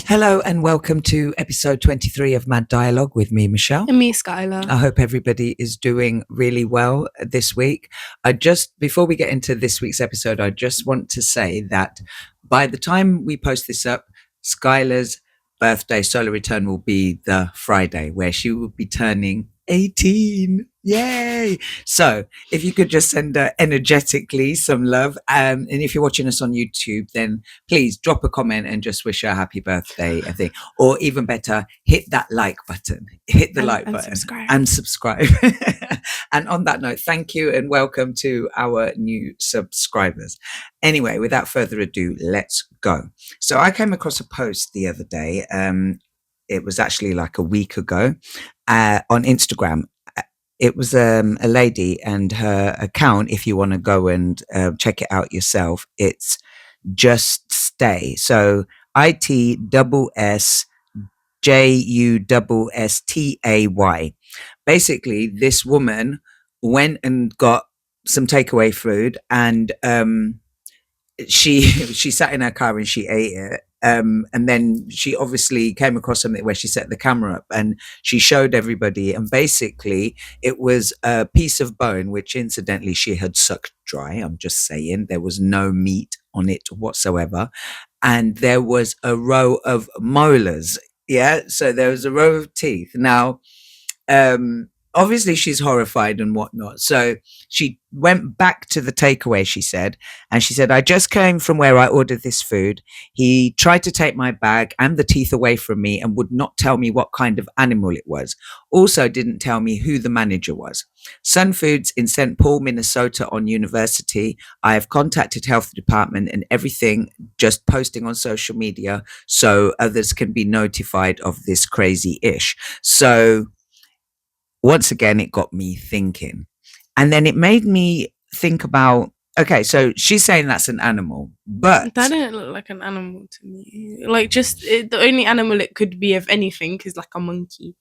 Hello and welcome to episode 23 of Mad Dialogue with me, Michelle. And me, Skylar. I hope everybody is doing really well this week. Before we get into this week's episode, I just want to say that by the time we post this up, Skylar's birthday solar return will be the Friday where she will be turning 18. Yay! So if you could just send her energetically some love, and if you're watching us on YouTube, then please drop a comment and just wish her a happy birthday, I think. Or even better, hit that like button. Hit the like button and subscribe. And on that note, thank you and welcome to our new subscribers. Anyway, without further ado, let's go. So I came across a post the other day. It was actually like a week ago on Instagram. It was a lady, and her account, if you want to go and check it out yourself, it's Just Stay. So ITSSJUSSTAY. Basically, this woman went and got some takeaway food, and she sat in her car and she ate it. And then she obviously came across something where she set the camera up and she showed everybody, and basically it was a piece of bone, which incidentally she had sucked dry. I'm just saying, there was no meat on it whatsoever. And there was a row of molars. Yeah. So there was a row of teeth. Now, obviously she's horrified and whatnot. So she went back to the takeaway, she said, and she said, I just came from where I ordered this food. He tried to take my bag and the teeth away from me and would not tell me what kind of animal it was. Also didn't tell me who the manager was. Sun Foods in St. Paul, Minnesota on University. I have contacted health department and everything, just posting on social media so others can be notified of this crazy ish. So once again, it got me thinking. And then it made me think about, okay, so she's saying that's an animal, but that didn't look like an animal to me. Like, the only animal it could be of anything is like a monkey.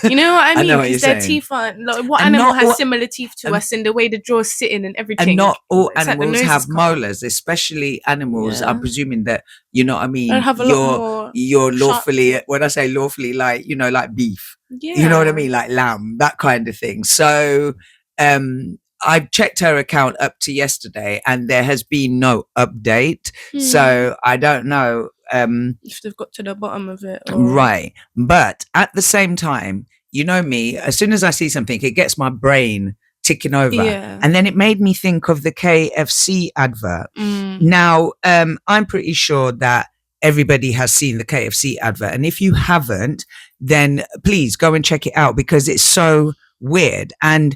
You know what I mean? Because their teeth are like, what animal has similar teeth to us in the way the jaw's sitting and everything? And not all animals have molars, especially animals. Yeah. I'm presuming that, you know what I mean? You're lawfully, when I say lawfully, like, you know, like beef. Yeah. You know what I mean? Like lamb, that kind of thing. So I've checked her account up to yesterday and there has been no update. So I don't know if they've got to the bottom of it. Right. But at the same time, you know me, as soon as I see something, it gets my brain ticking over. Yeah. And then it made me think of the KFC advert. Now, I'm pretty sure that everybody has seen the KFC advert. And if you haven't, then please go and check it out because it's so weird. And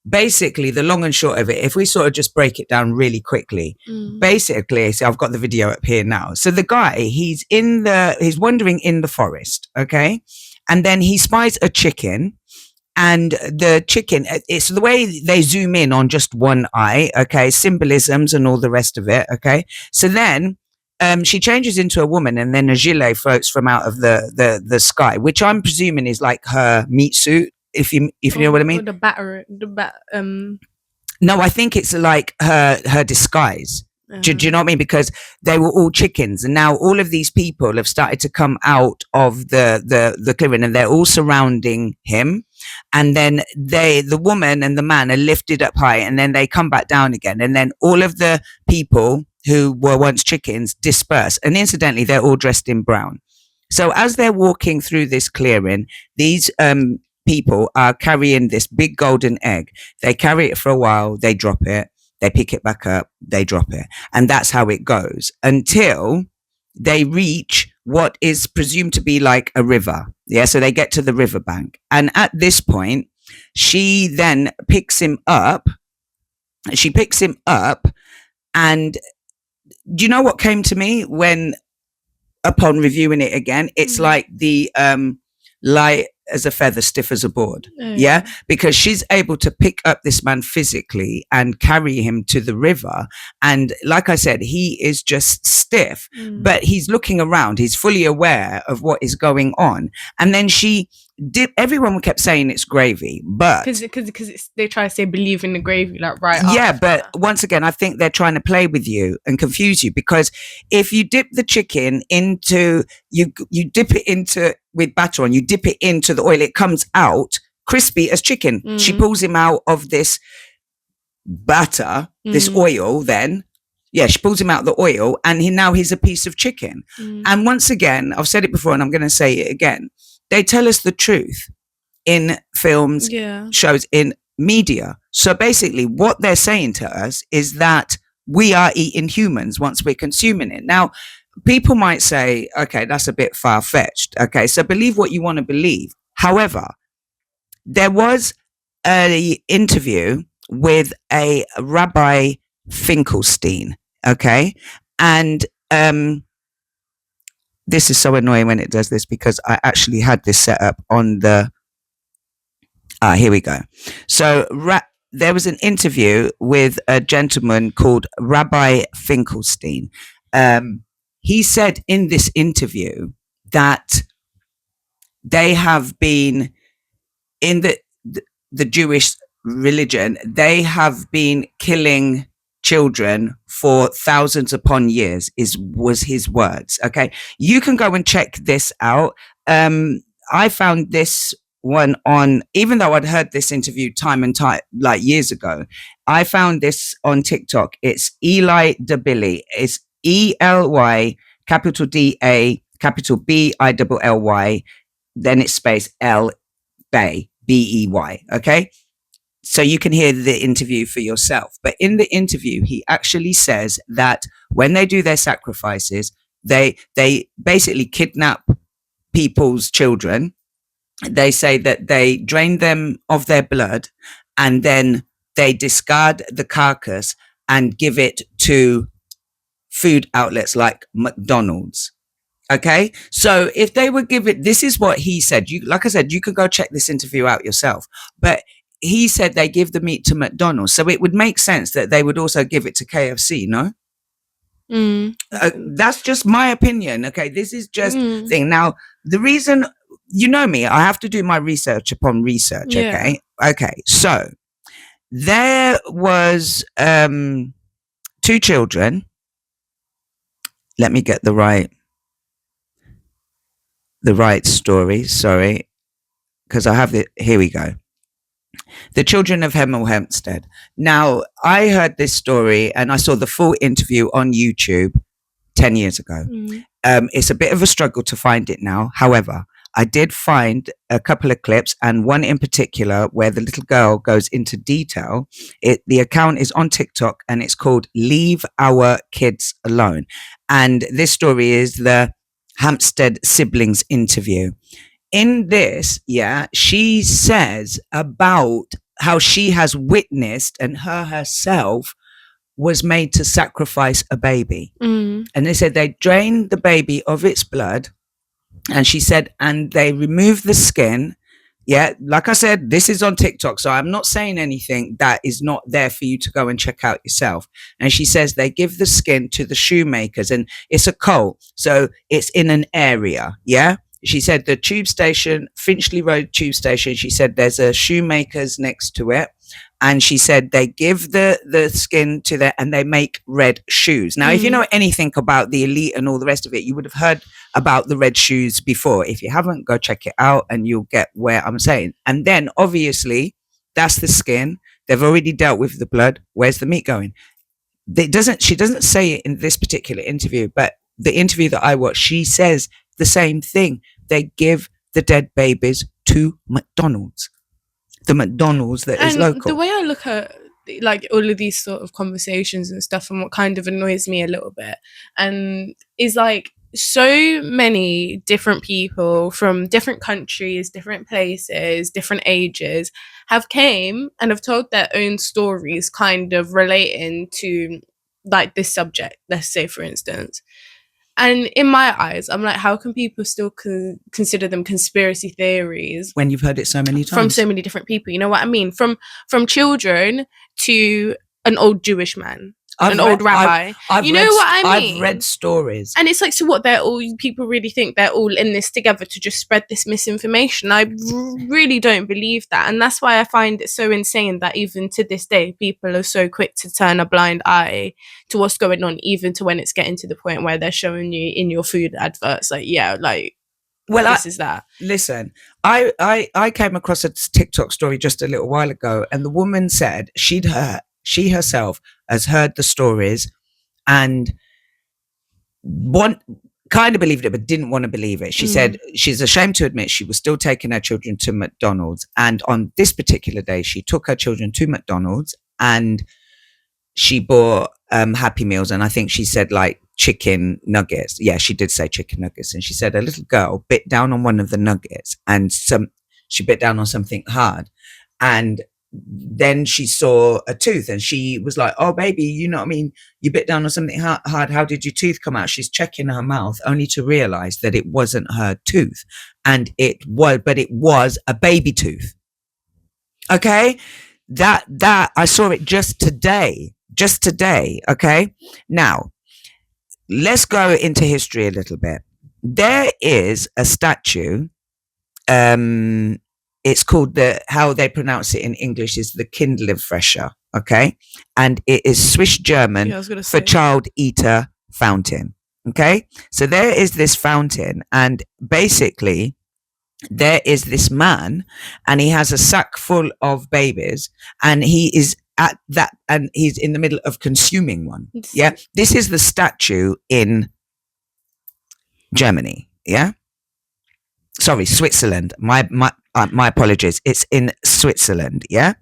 basically, the long and short of it, if we sort of just break it down really quickly, basically, so I've got the video up here now. So the guy, he's wandering in the forest, okay? And then he spies a chicken, and the chicken, it's the way they zoom in on just one eye, okay? Symbolisms and all the rest of it, okay? So then she changes into a woman, and then a gilet floats from out of the sky, which I'm presuming is like her meat suit. If you know what I mean. No, I think it's like her disguise. Do you know what I mean? Because they were all chickens, and now all of these people have started to come out of the clearing, and they're all surrounding him. And then the woman and the man are lifted up high, and then they come back down again, and then all of the people who were once chickens disperse. And incidentally, they're all dressed in brown. So as they're walking through this clearing, these people are carrying this big golden egg. They carry it for a while, they drop it, they pick it back up, they drop it. And that's how it goes until they reach what is presumed to be like a river. Yeah, so they get to the riverbank. And at this point, she then picks him up. She picks him up. And do you know what came to me upon reviewing it again? It's like the light as a feather, stiff as a board. Yeah, because she's able to pick up this man physically and carry him to the river, and like I said, he is just stiff, but he's looking around, he's fully aware of what is going on. And then she everyone kept saying it's gravy, but because they try to say believe in the gravy, like right. Yeah, but once again, I think they're trying to play with you and confuse you, because if you dip the chicken into you dip it into with batter on, you dip it into the oil, it comes out crispy as chicken. She pulls him out of this batter, this oil. Then, she pulls him out of the oil, and he's a piece of chicken. And once again, I've said it before, and I'm going to say it again. They tell us the truth in films, shows, in media. So basically what they're saying to us is that we are eating humans once we're consuming it. Now, people might say, okay, that's a bit far-fetched. Okay, so believe what you want to believe. However, there was an interview with a Rabbi Finkelstein, okay? And this is so annoying when it does this, because I actually had this set up on the here we go. So there was an interview with a gentleman called Rabbi Finkelstein. He said in this interview that they have been in the Jewish religion, they have been killing children for thousands upon years, was his words. Okay, you can go and check this out. I found this one on, even though I'd heard this interview time and time, like years ago, I found this on TikTok. It's Eli DeBilly. It's ELY, capital DA, capital BILLY, then it's space L Bay, BEY. Okay. So you can hear the interview for yourself. But in the interview, he actually says that when they do their sacrifices, they basically kidnap people's children. They say that they drain them of their blood, and then they discard the carcass and give it to food outlets like McDonald's. Okay, so if they would give it, this is what he said. Like I said, you could go check this interview out yourself. But he said they give the meat to McDonald's, so it would make sense that they would also give it to KFC. No, that's just my opinion. Okay, this is just thing. Now, the reason, you know me, I have to do my research upon research. Okay, so there was 2 children. Let me get the right story. Sorry, because I have it. Here we go. The children of Hemel Hempstead. Now, I heard this story and I saw the full interview on YouTube 10 years ago. It's a bit of a struggle to find it now. However, I did find a couple of clips, and one in particular where the little girl goes into detail. The account is on TikTok and it's called Leave Our Kids Alone. And this story is the Hampstead siblings interview. In this, she says about how she has witnessed, and her herself was made to sacrifice a baby. And they said they drained the baby of its blood, and she said, and they removed the skin. Like I said, this is on TikTok, so I'm not saying anything that is not there for you to go and check out yourself. And she says they give the skin to the shoemakers, and it's a cult, so it's in an area. She said the tube station, Finchley Road tube station, she said there's a shoemakers next to it. And she said they give the skin to that, and they make red shoes. Now, if you know anything about the elite and all the rest of it, you would have heard about the red shoes before. If you haven't, go check it out and you'll get where I'm saying. And then obviously that's the skin. They've already dealt with the blood. Where's the meat going? She doesn't say it in this particular interview, but the interview that I watched, she says the same thing. They give the dead babies to McDonald's. The McDonald's that is local. The way I look at like all of these sort of conversations and stuff, and what kind of annoys me a little bit, and is like so many different people from different countries, different places, different ages have came and have told their own stories kind of relating to like this subject, let's say for instance. And in my eyes, I'm like, how can people still consider them conspiracy theories when you've heard it so many times from so many different people? You know what I mean? From children to an old Jewish man. an old rabbi. You know what I mean? I've read stories. And it's like, so what, they're all, people really think they're all in this together to just spread this misinformation. I really don't believe that. And that's why I find it so insane that even to this day, people are so quick to turn a blind eye to what's going on, even to when it's getting to the point where they're showing you in your food adverts, like, yeah, like, well, this is that. Listen, I came across a TikTok story just a little while ago, and the woman said she herself has heard the stories and kind of believed it, but didn't want to believe it. She said she's ashamed to admit she was still taking her children to McDonald's. And on this particular day, she took her children to McDonald's and she bought Happy Meals. And I think she said like chicken nuggets. Yeah, she did say chicken nuggets. And she said a little girl bit down on one of the nuggets and she bit down on something hard. And then she saw a tooth and she was like, oh baby, you know what I mean, you bit down on something hard, how did your tooth come out? She's checking her mouth only to realize that it wasn't her tooth, and it was a baby tooth. Okay, that I saw it just today. Okay, now let's go into history a little bit. There is a statue, it's called how they pronounce it in English is the Kindlefresher, okay? And it is Swiss German for child eater fountain, okay? So there is this fountain, and basically there is this man, and he has a sack full of babies, and he is at that, and he's in the middle of consuming one. Yeah, this is the statue in Germany. Yeah, sorry, Switzerland. My apologies. It's in Switzerland. Yeah.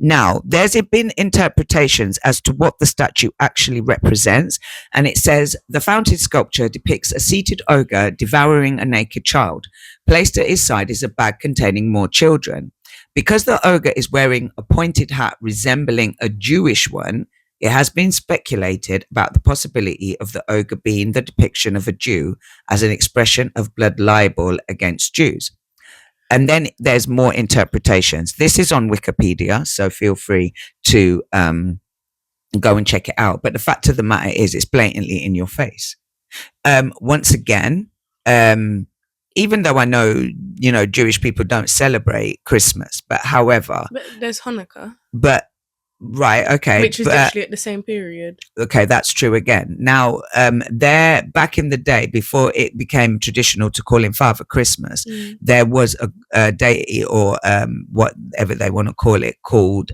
Now, there's been interpretations as to what the statue actually represents. And it says the fountain sculpture depicts a seated ogre devouring a naked child. Placed at his side is a bag containing more children. Because the ogre is wearing a pointed hat resembling a Jewish one, it has been speculated about the possibility of the ogre being the depiction of a Jew as an expression of blood libel against Jews. And then there's more interpretations. This is on Wikipedia, so feel free to go and check it out. But the fact of the matter is, it's blatantly in your face. Once again, even though I know, Jewish people don't celebrate Christmas, but however... But there's Hanukkah. Right, okay. Which is literally at the same period. Okay, that's true again. Now, there, back in the day, before it became traditional to call him Father Christmas, there was a deity or whatever they want to call it, called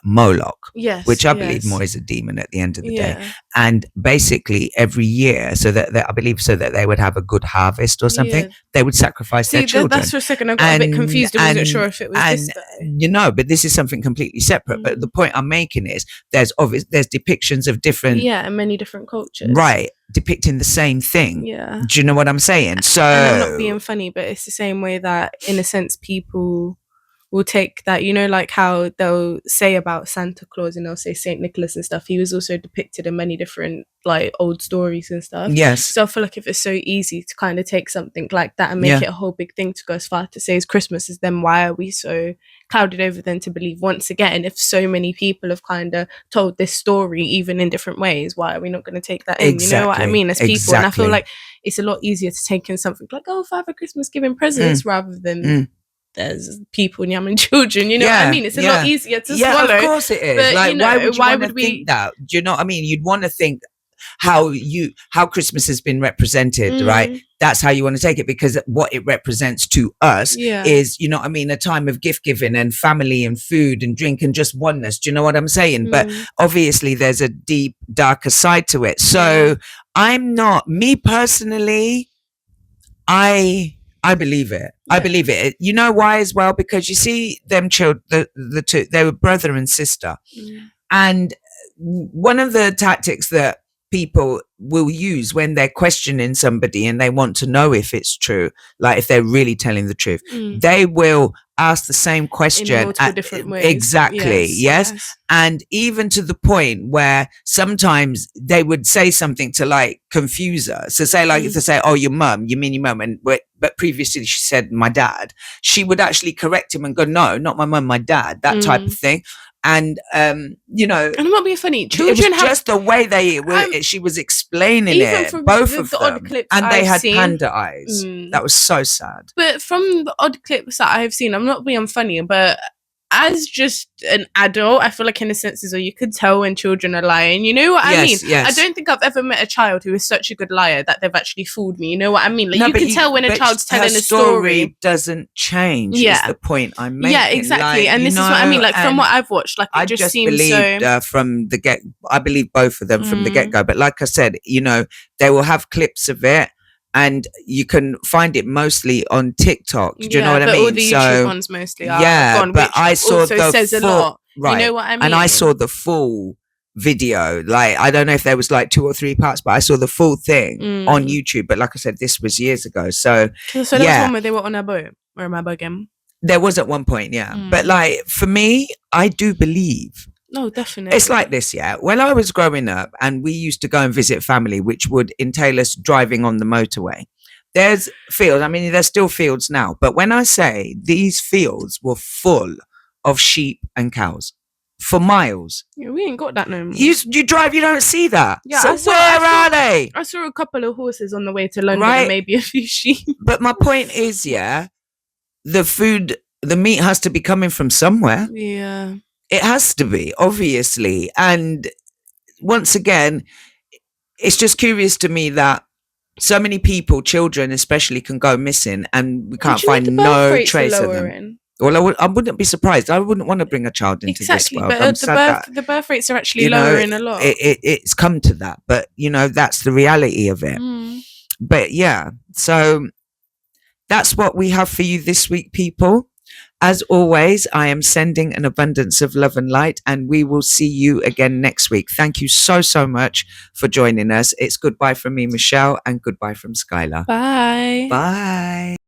Moloch. Yes. Which I believe more is a demon at the end of the day. And basically every year, so that I believe so that they would have a good harvest or something, they would sacrifice their children. That's for a second, I got a bit confused. I wasn't sure if it was this guy. But this is something completely separate. But the point I'm making is there's depictions of different many different cultures, right, depicting the same thing. Yeah, do you know what I'm saying? So, and I'm not being funny, but it's the same way that in a sense people will take that, like how they'll say about Santa Claus and they'll say Saint Nicholas and stuff. He was also depicted in many different like old stories and stuff. Yes. So I feel like if it's so easy to kind of take something like that and make it a whole big thing to go as far to say it's Christmas, is then why are we so clouded over then to believe once again, if so many people have kind of told this story even in different ways, why are we not going to take that in? You know what I mean? As people, and I feel like it's a lot easier to take in something like, oh, Father Christmas giving presents rather than there's people yamming children, what I mean? It's a lot easier to swallow. Of course it is. But, like, why would we think that? Do you know what I mean? You'd want to think how Christmas has been represented, right? That's how you want to take it, because what it represents to us is, a time of gift giving and family and food and drink and just oneness. Do you know what I'm saying? But obviously there's a deep, darker side to it. So I'm not, me personally, I believe it. I believe it. You know why as well? Because you see them children, the two, they were brother and sister. And one of the tactics that people will use when they're questioning somebody and they want to know if it's true, like if they're really telling the truth, they will ask the same question in multiple different ways. Exactly. Yes. And even to the point where sometimes they would say something to like confuse her. So say like if they say, oh, your mum, you mean your mum? And but previously she said my dad, she would actually correct him and go, no, not my mum, my dad, that type of thing. And you know, and I'm not being funny. Children have just the way she was explaining even it, from both the of them, odd clips and they I've had seen, panda eyes. That was so sad. But from the odd clips that I've seen, I'm not being funny, but as just an adult, I feel like in a sense is, or you could tell when children are lying. You know what I mean? Yes. I don't think I've ever met a child who is such a good liar that they've actually fooled me. You know what I mean? Like, no, you can tell when a child's telling a story. Doesn't change. Yeah, is the point I'm making. Yeah, exactly. Like, and this is what I mean. Like, from what I've watched, like, it just seems believed, so. From the get, I believe both of them from the get go. But like I said, you know, they will have clips of it. And you can find it mostly on TikTok. Do you know what I mean? All the YouTube ones mostly are gone, but I saw the says a lot. Right. You know what I mean? And I saw the full video. Like, I don't know if there was like 2 or 3 parts, but I saw the full thing on YouTube. But like I said, this was years ago. So there was one where they were on a boat. Or am I bugging? There was at one point, yeah. But like, for me, I do believe. No, definitely. It's like this, yeah. When I was growing up and we used to go and visit family, which would entail us driving on the motorway, there's fields. I mean, there's still fields now. But when I say these fields were full of sheep and cows for miles. Yeah, we ain't got that no more. You drive, you don't see that. Yeah, so where are they? I saw a couple of horses on the way to London and maybe a few sheep. But my point is, yeah, the meat has to be coming from somewhere. Yeah. It has to be, obviously. And once again, it's just curious to me that so many people, children especially, can go missing and we can't find no trace of them. Well, I wouldn't be surprised. I wouldn't want to bring a child into this world. But the birth rates are actually lowering a lot. It's come to that. But, you know, that's the reality of it. But yeah, so that's what we have for you this week, people. As always, I am sending an abundance of love and light, and we will see you again next week. Thank you so, so much for joining us. It's goodbye from me, Michelle, and goodbye from Skylar. Bye. Bye.